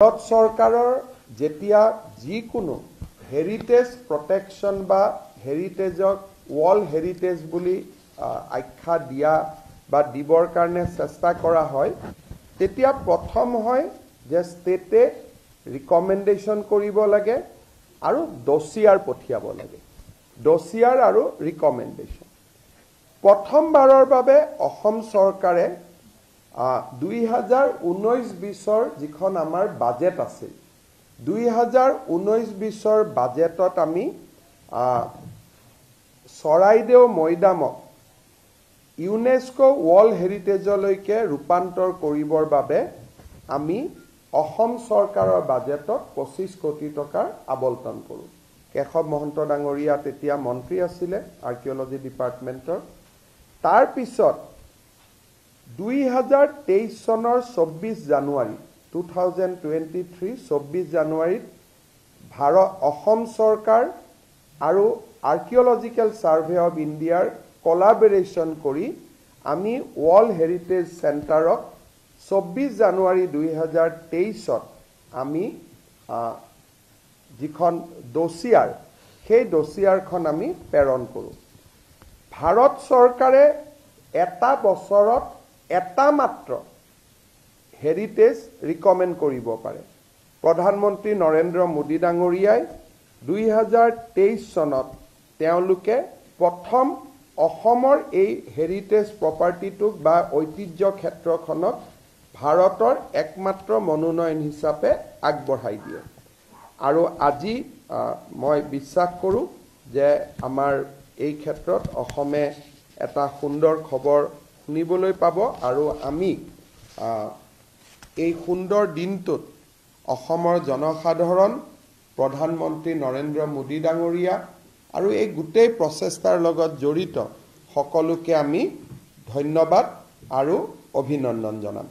ভাৰত চৰকাৰৰ যেতিয়া যিকোনো হেৰিটেজ প্ৰটেকশ্যন বা হেৰিটেজক ৱৰ্ল্ড হেৰিটেজ বুলি আখ্যা দিয়া বা দিবৰ কাৰণে চেষ্টা কৰা হয় তেতিয়া প্ৰথম হয় যে ষ্টেটে ৰিকমেণ্ডেশ্যন কৰিব লাগে আৰু ডছিয়াৰ পঠিয়াব লাগে ডছিয়াৰ আৰু ৰিকমেণ্ডেশ্যন প্ৰথমবাৰৰ বাবে অসম চৰকাৰে 2019-20 যিখন আমাৰ বাজেট আছিল 2019-20 বাজেটত আমি চৰাইদেউ মৈদামক ইউনেস্কো ৱৰ্ল্ড হেৰিটেজলৈকে ৰূপান্তৰ কৰিবৰ বাবে আমি অসম চৰকাৰৰ বাজেটত 25 কোটি টকাৰ আবণ্টন কৰোঁ কেশৱ মহন্ত ডাঙৰীয়া তেতিয়া মন্ত্ৰী আছিলে আৰ্কিঅলজি ডিপাৰ্টমেণ্টৰ তাৰ পিছত 2023 চনৰ 24 জানুৱাৰী 2023 24 জানুৱাৰীত অসম চৰকাৰ আৰু আৰ্কিঅলজিকেল সাৰ্ভে অফ ইণ্ডিয়াৰ কোলাবৰেশ্যন কৰি আমি ৱৰ্ল্ড হেৰিটেজ চেণ্টাৰক 24 জানুৱাৰী 2023ত আমি যিখন ডছিয়াৰ সেই ডছিয়াৰখন আমি প্ৰেৰণ কৰোঁ ভাৰত চৰকাৰে এটা বছৰত এটা মাত্ৰ হেৰিটেজ ৰিকমেণ্ড কৰিব পাৰে প্ৰধানমন্ত্ৰী নৰেন্দ্ৰ মোদী ডাঙৰীয়াই 2023 চনত তেওঁলোকে প্ৰথম অসমৰ এই হেৰিটেজ প্ৰপাৰ্টিটোক বা ঐতিহ্য ক্ষেত্ৰখনক ভাৰতৰ একমাত্ৰ মনোনয়ন হিচাপে আগবঢ়াই দিয়ে আৰু আজি মই বিশ্বাস কৰোঁ যে আমাৰ এই ক্ষেত্ৰত অসমে এটা সুন্দৰ খবৰ শুনিবলৈ পাব আৰু আমি এই সুন্দৰ দিনটোত অসমৰ জনসাধাৰণ প্ৰধানমন্ত্ৰী নৰেন্দ্ৰ মোদী ডাঙৰীয়া আৰু এই গোটেই প্ৰচেষ্টাৰ লগত জড়িত সকলোকে আমি ধন্যবাদ আৰু অভিনন্দন জনাম